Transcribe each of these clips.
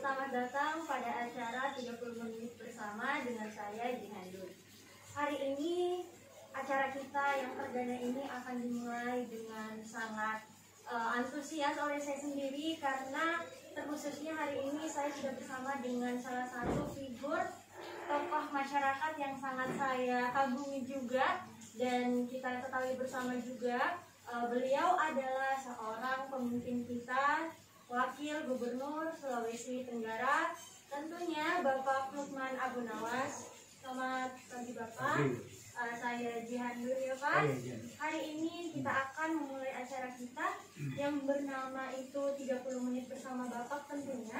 Selamat datang pada acara 30 menit bersama dengan saya Jihandun. Hari ini acara kita yang perdana ini akan dimulai dengan sangat antusias oleh saya sendiri karena terkhususnya hari ini saya sudah bersama dengan salah satu figur tokoh masyarakat yang sangat saya kagumi juga, dan kita ketahui bersama juga beliau adalah seorang pemimpin kita, Wakil Gubernur Sulawesi Tenggara, tentunya Bapak Lukman Abu Nawas. Selamat pagi Bapak. Saya Jihandun ya Pak. Hari ini kita akan memulai acara kita yang bernama itu 30 menit bersama Bapak tentunya.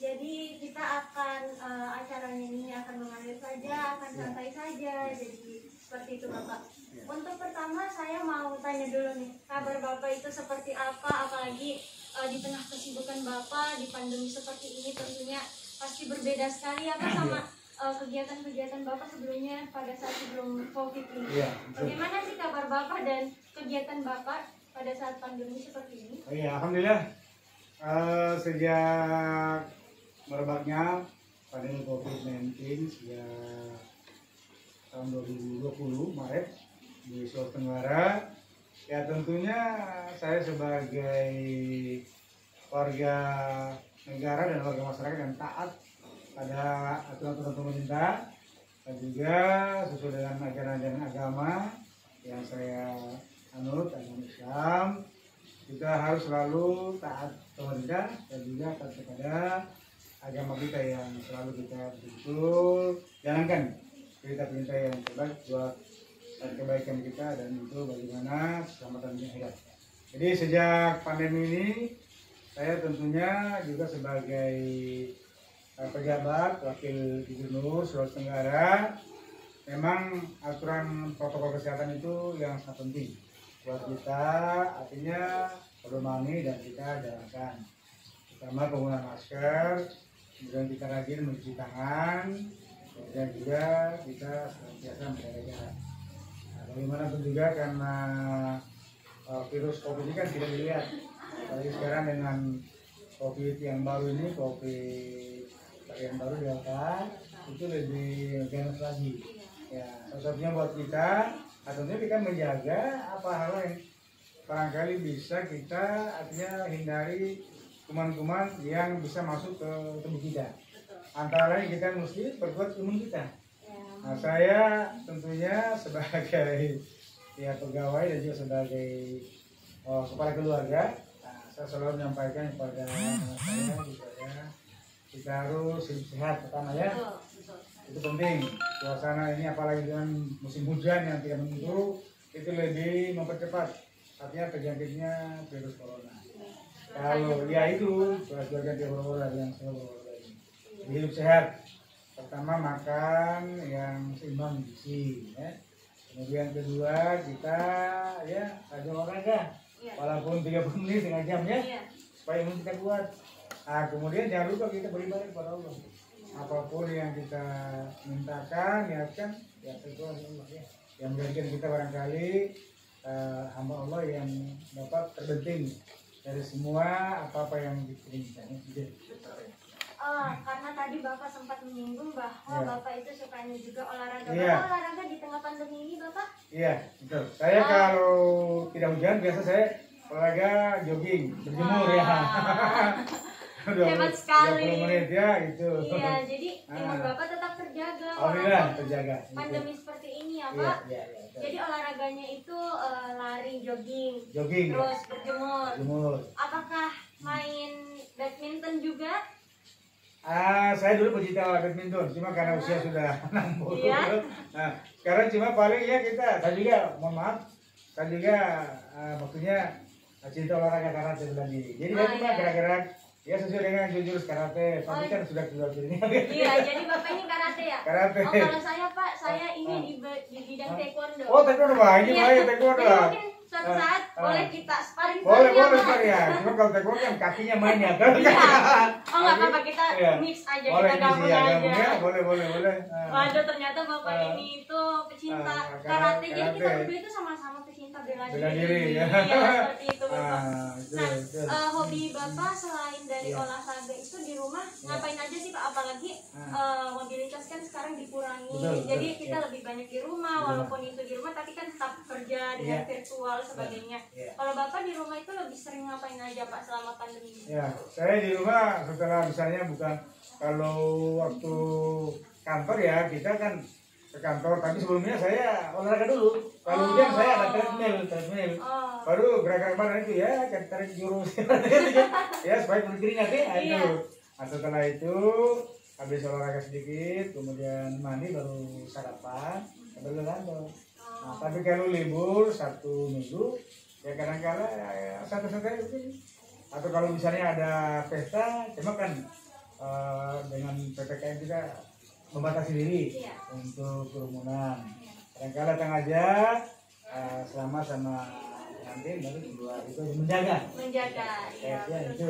Jadi kita akan acaranya ini akan mengalir saja, akan santai saja. Jadi seperti itu Bapak. Untuk pertama saya mau tanya dulu nih, kabar Bapak itu seperti apa, apalagi di tengah kesibukan Bapak di pandemi seperti ini tentunya pasti berbeda sekali apa sama kegiatan-kegiatan Bapak sebelumnya pada saat sebelum COVID ini. Bagaimana sih kabar Bapak dan kegiatan Bapak pada saat pandemi seperti ini? Iya, alhamdulillah sejak merebaknya pandemi COVID-19 sejak tahun 2020 Maret di Sulawesi Tenggara, ya tentunya saya sebagai warga negara dan warga masyarakat yang taat pada aturan-aturan pemerintah dan juga sesuai dengan ajaran-ajaran agama yang saya anut, agama Islam, kita harus selalu taat pemerintah dan juga taat kepada agama kita yang selalu kita betul jalankan perintah-perintah yang terbaik buat kebaikan kita dan itu bagaimana keselamatan dunia. Jadi sejak pandemi ini saya tentunya juga sebagai pejabat wakil gubernur Sulawesi Tenggara, memang aturan protokol kesehatan itu yang sangat penting buat kita, artinya pedomani dan kita jalankan. Pertama penggunaan masker, kemudian kita rajin mencuci tangan, kemudian juga kita senantiasa menjaga jarak. Nah, bagaimanapun juga karena virus COVID ini kan tidak dilihat. Apalagi sekarang dengan COVID yang baru ini, COVID yang baru Delta, itu lebih ganas lagi. Ya, sosoknya buat kita, tentunya kita menjaga apa hal yang barangkali bisa kita artinya hindari kuman-kuman yang bisa masuk ke tubuh kita. Antara lain kita mesti berbuat imun kita. Nah, saya tentunya sebagai pegawai dan juga sebagai kepala keluarga, saya selalu menyampaikan kepada anak saya supaya kita harus hidup sehat pertama ya. Itu penting. Suasana ini apalagi dengan musim hujan yang tidak menentu, itu lebih mempercepat artinya terjangkitnya virus corona. Kalau ya itu sebagian orang yang saya bawa ini. Hidup sehat. Pertama makan yang seimbang gizi ya. Kemudian kedua kita ya rajin olahraga. Walaupun 30 menit setengah jam ya, supaya imun kita kuat. Nah, kemudian jangan lupa kita beribadah kepada Allah. Apapun yang kita mintakan, niatkan, ya itu Allah ya. Yang menjadikan kita barangkali hamba Allah yang dapat terbenting dari semua apa-apa yang diinginkan. Karena tadi Bapak sempat menyinggung bahwa Bapak itu sukanya juga olahraga. Bapak olahraga di tengah pandemi ini Bapak? Iya, betul. Saya kalau tidak hujan biasa saya olahraga jogging, berjemur ya. Hebat sekali. 20 menit ya gitu. Iya, jadi imun Bapak tetap terjaga. Alhamdulillah terjaga. Pandemi seperti ini ya Pak. Iya. Jadi olahraganya itu lari, jogging, terus berjemur. Apakah main badminton juga? Saya dulu pecinta badminton, cuma karena usia sudah 60. Nah, sekarang cuma paling ya saya juga, mohon maaf, saya juga maksudnya cinta olahraga karate bela diri. Jadi saya cuma gerak-gerak ya sesuai dengan jurus karate, tapi kan sudah ini. Iya, jadi Bapak ini karate ya? Karate. Oh, kalau saya Pak, saya ini di bidang taekwondo. Oh, taekwondo Pak, ini Pak ya taekwondo. Mungkin suatu saat boleh kita sparring. Boleh ya. Cuma kalau taekwondo kan kakinya main ya. Oh nggak apa-apa, kita mix aja, boleh, kita gabung aja. Boleh. Waduh, ternyata Bapak ini itu pecinta karate. Jadi kita berdua itu sama-sama pecinta bela diri. Ya. Iya, seperti itu Bapak. Nah, hobi Bapak selain dari olahraga itu di rumah ngapain aja sih Pak? Apalagi mobilitas kan sekarang dikurangi. Betul, Jadi betul, kita lebih banyak di rumah, walaupun itu di rumah tapi kan tetap kerja dengan virtual sebagainya. Kalau Bapak di rumah itu lebih sering ngapain aja Pak selama pandemi ini? Ya, saya di rumah setelah misalnya bukan kalau waktu kantor ya kita kan ke kantor, tapi sebelumnya saya olahraga dulu. Kalau hujan saya ada treadmill. Baru gerakan badan itu ya, tarik jurus ya supaya kulit keringat ya itu. Nah, setelah itu habis olahraga sedikit, kemudian mandi baru sarapan, baru ke kantor. Nah, tapi kalau libur 1 minggu ya kadang-kala ya, santai-santai begini. Atau kalau misalnya ada pesta, cuma kan dengan PPKM kita membatasi diri untuk kerumunan. Kadang-kala datang aja selama sama nanti baru keluar itu menjaga ya itu.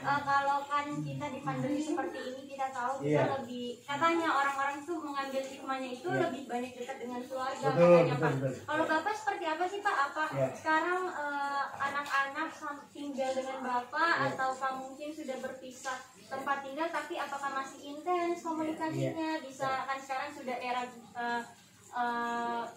Kalau kan kita di pandemi seperti ini kita tahu kita lebih katanya orang-orang tuh mengambil hikmahnya itu lebih banyak dekat dengan keluarga. Betul. Kalau Bapak seperti apa sih Pak? Apa sekarang anak-anak tinggal dengan Bapak ataukah mungkin sudah berpisah tempat tinggal, tapi apakah masih intens komunikasinya? Bisa kan sekarang sudah era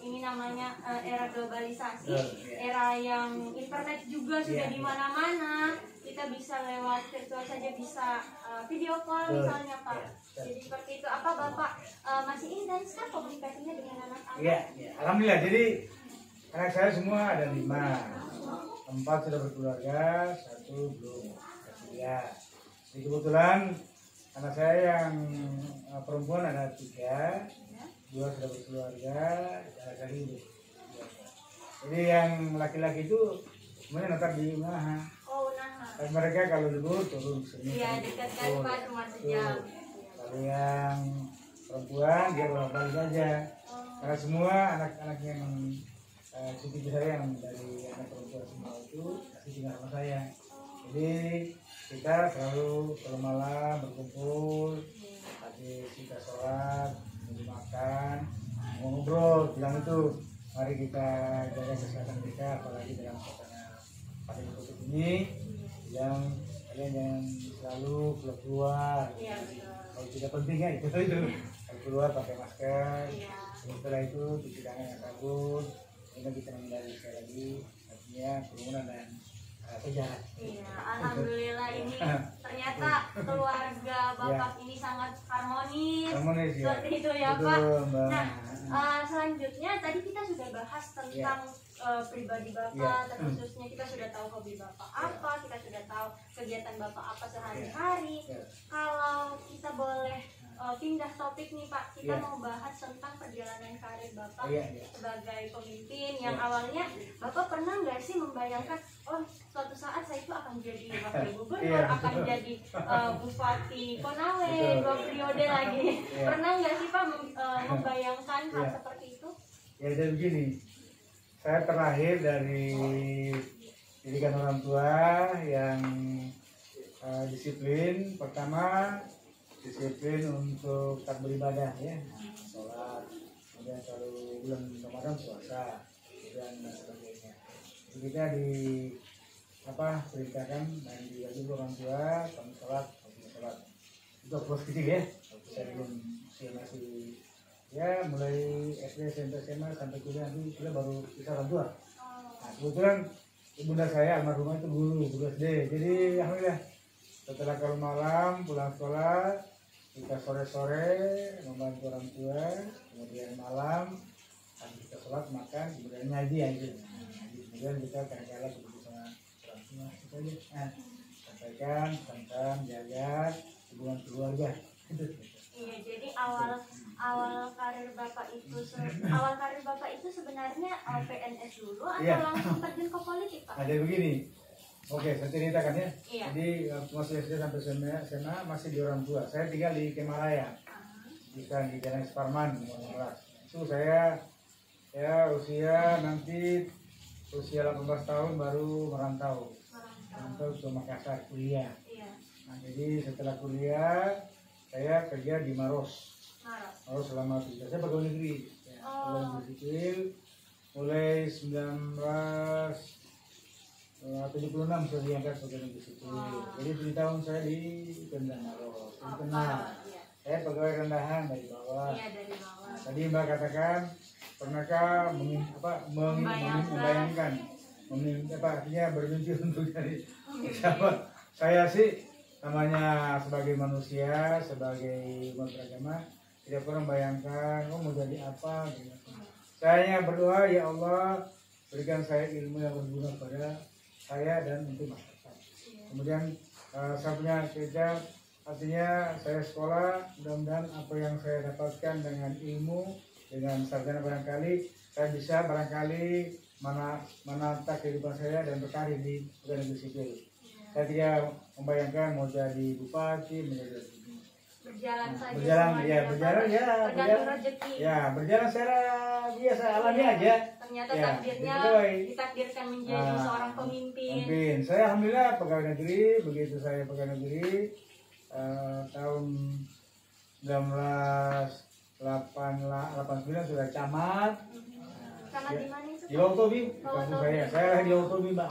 ini namanya era globalisasi, era yang internet juga sudah di mana-mana. Kita bisa lewat virtual saja, bisa video call misalnya Pak. Jadi seperti itu. Apa Bapak masih intens kan komunikasinya dengan anak-anak? Iya. Alhamdulillah. Jadi anak saya semua ada 5, 4 sudah berkeluarga, 1 belum. Ya. Jadi kebetulan anak saya yang perempuan ada 3, 2 sudah berkeluarga, ada lagi itu. Jadi yang laki-laki itu semuanya tetap di Unaha. Dan mereka kalau libur turun ke sini. Iya, dekat kan Pak, cuma sejam. Kalau yang perempuan dia bolak-balik aja. Karena semua anak-anak yang cucu saya yang dari anak perempuan semua itu masih tinggal sama saya. Jadi kita selalu kalau malam berkumpul, habis kita sholat, makan, ngobrol, bilang itu mari kita jaga kesehatan kita, apalagi dalam suasana pandemi COVID ini, yang kalian jangan selalu keluar. Kalau tidak penting ya itu kalau keluar pakai masker. Setelah itu cuci tangan yang sabun, ini kita menghindari sekali lagi artinya kerumunan dan sejahat. Iya, alhamdulillah ini ternyata keluarga Bapak ini sangat harmonis. Seperti itu ya Pak. Nah, selanjutnya tadi kita sudah bahas tentang pribadi Bapak, khususnya kita sudah tahu hobi Bapak apa, kita sudah tahu kegiatan Bapak apa sehari-hari. Kalau kita boleh pindah topik nih Pak, kita mau bahas tentang perjalanan karir Bapak sebagai pemimpin yang awalnya Bapak pernah nggak sih membayangkan suatu saat saya itu akan jadi wakil gubernur, akan jadi bupati Konawe 2 periode lagi. Pernah nggak sih Pak membayangkan hal seperti itu? Ya jadi begini, saya terlahir dari didikan orang tua yang disiplin. Pertama disiplin untuk tak beribadah ya, sholat, kemudian selalu bulan Ramadan puasa dan sebagainya. Jadi kita perintahkan dan diajak orang tua kamu sholat, itu proses kecil ya. Saya belum masih ya mulai SD, SMP, SMA sampai kuliah, nanti kita baru kita orang tua. Nah kebetulan ibunda saya almarhumah itu guru SD, jadi alhamdulillah setelah kalau malam pulang sekolah kita sore-sore membantu orang tua, kemudian malam kita sholat, makan, kemudian ngaji aja. Kemudian kita kadang-kadang begitu sama orang tua itu aja. Sampaikan tentang jaga hubungan keluarga. Iya, jadi awal karir Bapak itu sebenarnya PNS dulu atau langsung terjun ke politik Pak? Ada begini. Oke, saya ceritakan ya. Jadi masih SD sampai SMA masih di orang tua. Saya tinggal di Kemaraya, bisa di Jalan Suparman, itu saya usia 18 tahun baru merantau ke Makassar kuliah. Nah, jadi setelah kuliah saya kerja di Maros selama 3 tahun. Saya pegawai negeri, pegawai negeri sipil mulai 19 76 sudah diangkat sebagai negeri sipil. Jadi 7 tahun saya di Pemda Maros, di tengah. Saya pegawai rendahan dari bawah. Iya, dari bawah. Nah, tadi Mbak katakan pernahkah membayangkan, artinya bermimpi untuk jadi pejabat? Saya sih namanya sebagai manusia, sebagai umat beragama tidak pernah membayangkan mau jadi apa. Gitu. Saya berdoa, ya Allah berikan saya ilmu yang berguna pada saya dan untuk masyarakat. Kemudian saya punya kerja, artinya saya sekolah, mudah-mudahan apa yang saya dapatkan dengan ilmu, dengan sarjana barangkali saya bisa barangkali menata kehidupan saya dan berkarir di pegawai negeri sipil. Saya tidak membayangkan mau jadi bupati, menjadi Berjalan saja. Berjalan tergantung rezeki. Ya, berjalan secara biasa alami aja. Ternyata Ya, takdirnya ditakdirkan menjadi seorang pemimpin. Saya alhamdulillah pegawai negeri, begitu saya pegawai negeri tahun 1989 sudah camat. Camat di mana itu? Di Otobi, kampung saya di Otobi, Mbak.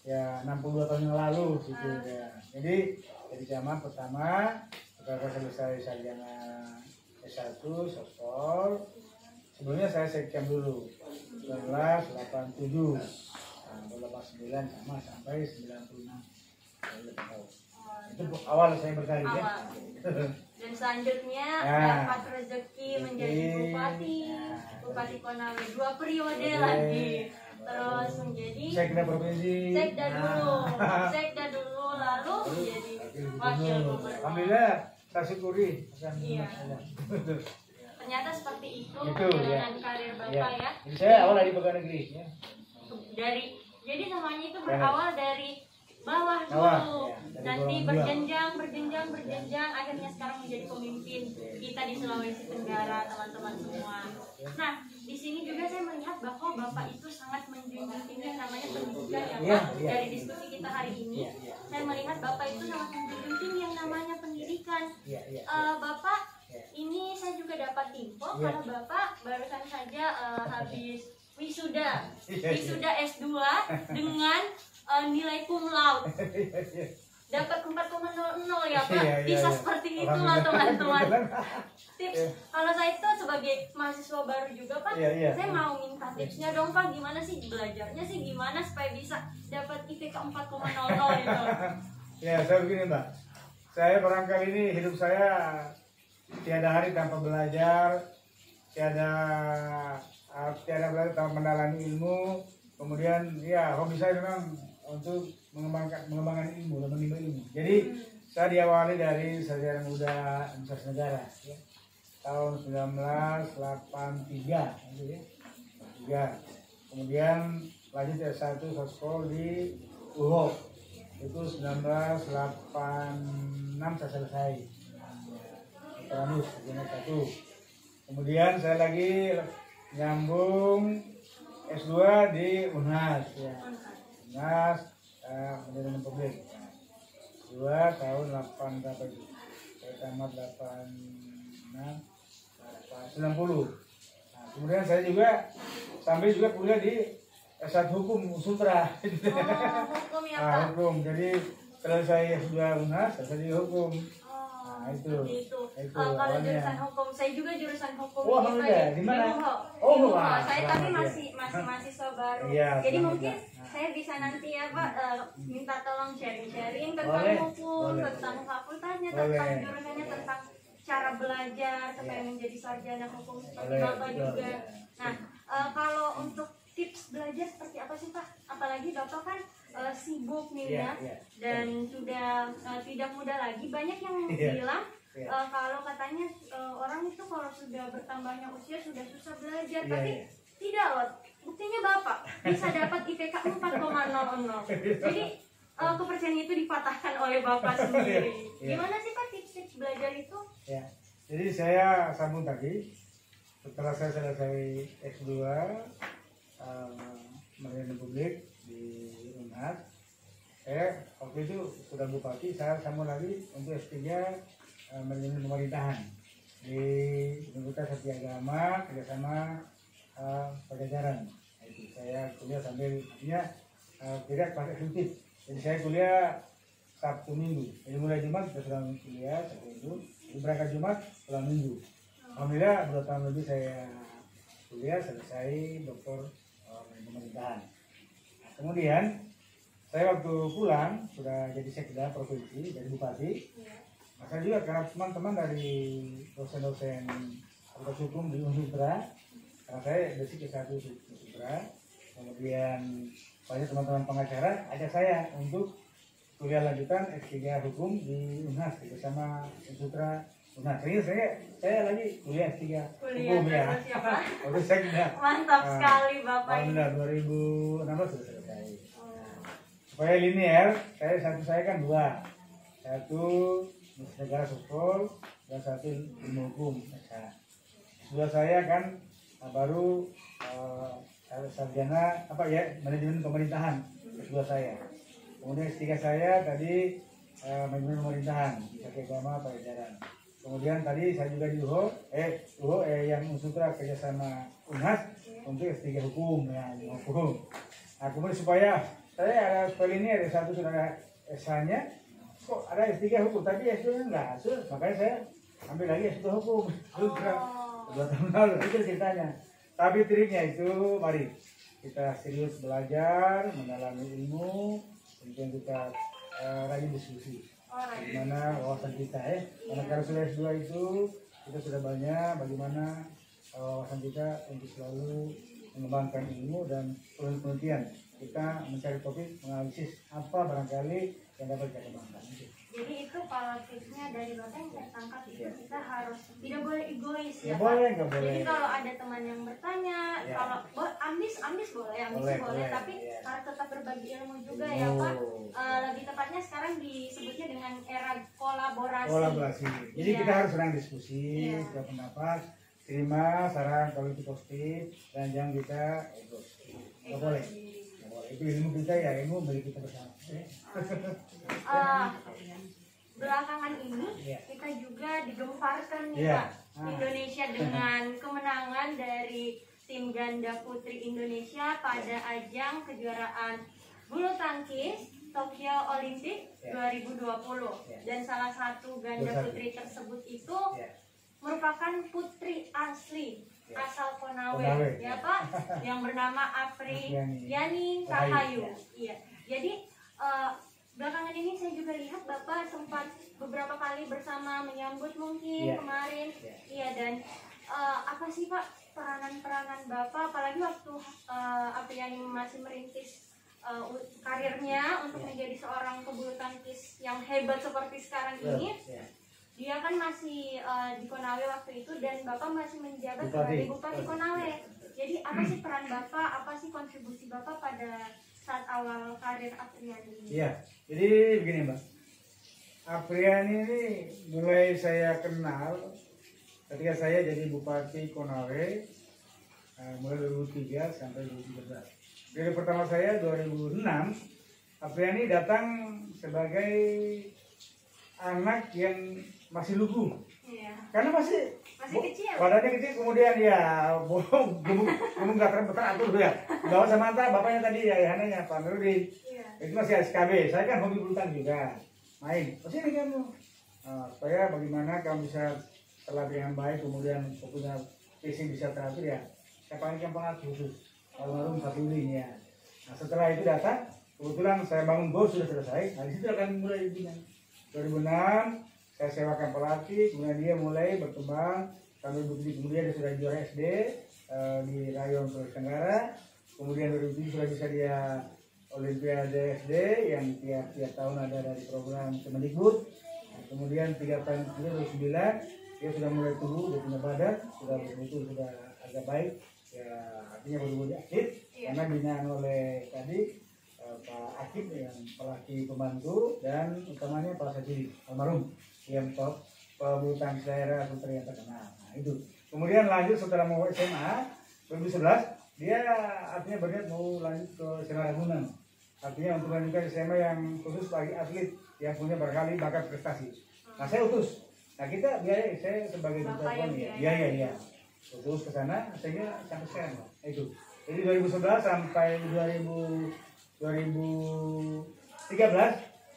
Ya 62 tahun yang lalu situ ya. Jadi camat pertama, setelah selesai sarjana S1 sosial. Sebelumnya saya sekcam dulu 1987, 89 sama sampai 96. Itu awal saya berkarir ya. Dan selanjutnya dapat rezeki menjadi Bupati Konawe 2 periode lagi. Terus menjadi Sekda provinsi. Sekda dulu lalu menjadi wakil gubernur. Alhamdulillah, saya syukuri. Iya. Ternyata seperti itu perjalanan karir Bapak ya. Jadi saya awal dari pegawai negeri ya. Jadi semuanya itu berawal dari bawah dulu. Nanti berjenjang akhirnya sekarang menjadi pemimpin kita di Sulawesi Tenggara, teman-teman semua. Nah, di sini juga saya melihat bahwa Bapak itu sangat menjunjung tinggi yang namanya pendidikan ya Pak. Dari diskusi kita hari ini, saya melihat Bapak itu sangat menjunjung tinggi yang namanya pendidikan. Bapak, ini saya juga dapat info kalau Bapak barusan saja habis wisuda S2 dengan nilai cum laude. Dapat 4,00 ya Pak. Bisa seperti itulah teman-teman. Tips kalau saya itu sebagai mahasiswa baru juga Pak, saya mau minta tipsnya dong Pak, gimana sih belajarnya sih, gimana supaya bisa dapat IPK 4,00 itu. Ya, saya begini Mbak. Saya barangkali ini hidup saya tiada hari tanpa belajar, tiada belajar tanpa mendalami ilmu. Kemudian ya hobi saya memang untuk mengembangkan ilmu dan menimba ilmu. Jadi saya diawali dari sarjana muda Universitas Negara ya, tahun 1983 ya. Kemudian lanjut S1 Soskol di UHO itu 1986 saya selesai. Terus S1. Kemudian saya lagi nyambung S2 di UNHAS ya. UNHAS Pendidikan Publik 2 tahun 8 berapa itu? Saya tamat 90. Nah, kemudian saya juga sambil juga kuliah di S1 Hukum Sutra. Hukum ya Pak. Hukum. Jadi selesai S2 UNHAS, selesai di hukum. Itu. Kalau jurusan hukum, saya juga jurusan hukum. Di mana? Saya tapi masih mahasiswa baru. Jadi mungkin saya bisa nanti ya Pak minta tolong sharing tentang hukum, tentang fakultasnya, tentang jurusannya, tentang cara belajar supaya menjadi sarjana hukum seperti Bapak juga. Nah, kalau untuk tips belajar seperti apa sih Pak? Apalagi Bapak kan sibuk nih ya, dan sudah tidak muda lagi. Banyak yang bilang kalau katanya orang itu kalau sudah bertambahnya usia sudah susah belajar, tapi tidak loh. Buktinya Bapak bisa dapat IPK 4,00. Jadi kepercayaan itu dipatahkan oleh Bapak sendiri. Gimana sih Pak tips-tips belajar itu? Ya, jadi saya sambung tadi. Setelah saya selesai S2 Pendidikan Publik di UNHAS, saya waktu itu sudah bupati, saya sambung lagi untuk S3 manajemen pemerintahan di Universitas Satyagama kerjasama Pajajaran. Itu saya kuliah sambil tidak pas eksklusif. Jadi saya kuliah Sabtu Minggu. Jadi mulai Jumat kita sudah kuliah Sabtu Minggu. Jadi berangkat Jumat pulang Minggu. Alhamdulillah 2 tahun lebih saya kuliah selesai doktor pemerintahan. Nah, kemudian saya waktu pulang sudah jadi sekda provinsi, jadi bupati. Maka juga karena teman-teman dari dosen-dosen fakultas hukum di Unsitra, karena saya basic S1 di Unsitra, kemudian banyak teman-teman pengacara ajak saya untuk kuliah lanjutan S3 hukum di Unhas bersama Unsitra Unhas. Saya lagi kuliah S3 hukum ya. Waktu saya Mantap sekali Bapak ini. Alhamdulillah 2016 sudah selesai. Supaya linear, saya kan 2. Satu negara sosial dan 1 ilmu hukum. Dua saya kan baru sarjana manajemen pemerintahan. Kedua saya. Kemudian S3 saya tadi manajemen pemerintahan, Sakti Agama Pajajaran. Kemudian tadi saya juga di UHO yang Unsitra kerjasama Unhas untuk S3 hukum ya, hukum. Nah, kemudian supaya saya ada sekali ini ada satu sudah S-nya, kok ada S3 hukum tapi S2 enggak, makanya saya ambil lagi S2 hukum. Sudah 2 tahun lalu itu ceritanya. Tapi triknya itu mari kita serius belajar, mendalami ilmu, kemudian kita rajin diskusi. Bagaimana wawasan kita ya. Karena kalau sudah S2 itu kita sudah banyak bagaimana wawasan kita untuk selalu mengembangkan ilmu dan penelitian. Kita mencari topik, menganalisis apa barangkali yang dapat kita kembangkan. Jadi itu kalau tipsnya dari Bapak yang saya tangkap itu kita harus tidak boleh egois ya, boleh, Pak. boleh. Jadi kalau ada teman yang bertanya, kalau ambis boleh, tapi harus tetap berbagi ilmu juga ya Pak. Lebih tepatnya sekarang disebutnya dengan era kolaborasi. Jadi kita harus sering diskusi, kita pendapat, terima saran kalau itu positif dan jangan kita egois. Nggak boleh. Itu ilmu kita ya, ilmu milik kita bersama. Belakangan ini kita juga digemparkan nih Pak, Indonesia dengan kemenangan dari tim ganda putri Indonesia pada ajang kejuaraan bulu tangkis Tokyo Olympic 2020. Dan salah satu ganda putri tersebut itu merupakan putri asli asal Konawe ya Pak, yang bernama Apriyani Rahayu. Iya. Jadi belakangan ini saya juga lihat Bapak sempat beberapa kali bersama menyambut mungkin kemarin. Iya, dan apa sih Pak peranan-peranan Bapak apalagi waktu Apriyani masih merintis karirnya untuk menjadi seorang pebulu tangkis yang hebat seperti sekarang ini. Dia kan masih di Konawe waktu itu dan Bapak masih menjabat sebagai Bupati Konawe. Jadi apa sih peran Bapak, apa sih kontribusi Bapak pada saat awal karir Apriyani ini? Iya, jadi begini Mbak. Apriyani ini mulai saya kenal ketika saya jadi Bupati Konawe mulai 2003 sampai 2013. Dari pertama saya 2006, Apriyani datang sebagai anak yang masih lugu, karena masih kecil. Badannya kecil, kemudian ya gumung gak terbentar atur ya. Bawa sama bapaknya tadi ya, ayahnya Pak Nurudin. Itu masih SKB. Saya kan hobi bulu tangkis juga, main. Kesini kamu, supaya bagaimana kamu bisa terlatih dengan baik, kemudian punya visi bisa teratur ya. Saya panggil pengatur khusus, almarhum Fatulin ya. Nah setelah itu datang, kebetulan saya bangun gol sudah selesai. Nah disitu akan mulai dibina. 2006 saya sewakan pelatih, kemudian dia mulai berkembang. Sampai 2007 kemudian dia sudah juara SD di Rayon Sulawesi Tenggara. Kemudian 2007 sudah bisa dia Olimpiade SD yang tiap tahun ada dari program Kemendikbud. Nah, kemudian 3 tahun kemudian 2009 dia sudah mulai tumbuh, dia punya badan, sudah betul sudah agak baik. Ya artinya betul aktif karena binaan oleh tadi Pak Akib yang pelatih pembantu dan utamanya Pak Sajidi almarhum yang pebulu tangkis daerah putri yang terkenal. Nah itu. Kemudian lanjut setelah mau SMA 2011 dia artinya berniat mau lanjut ke SMA Ragunan. Artinya untuk melanjutkan SMA yang khusus bagi atlet yang punya berkali bakat prestasi. Nah saya utus. Nah kita biaya saya sebagai duta pon ya. Iya. Utus ke sana sehingga sampai sekarang itu. Jadi 2011 sampai 2019 2013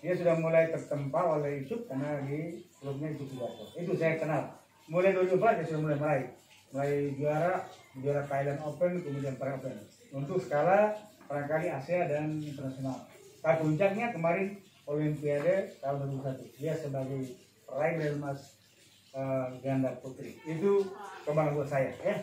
dia sudah mulai tertempa oleh YouTube karena di klubnya itu Sudarto. Itu saya kenal. Mulai 2014 dia sudah mulai juara Thailand Open, kemudian Para Open untuk skala barangkali Asia dan internasional. Nah, puncaknya kemarin Olimpiade tahun 2001 dia sebagai peraih medali emas ganda putri. Itu kebanggaan buat saya ya.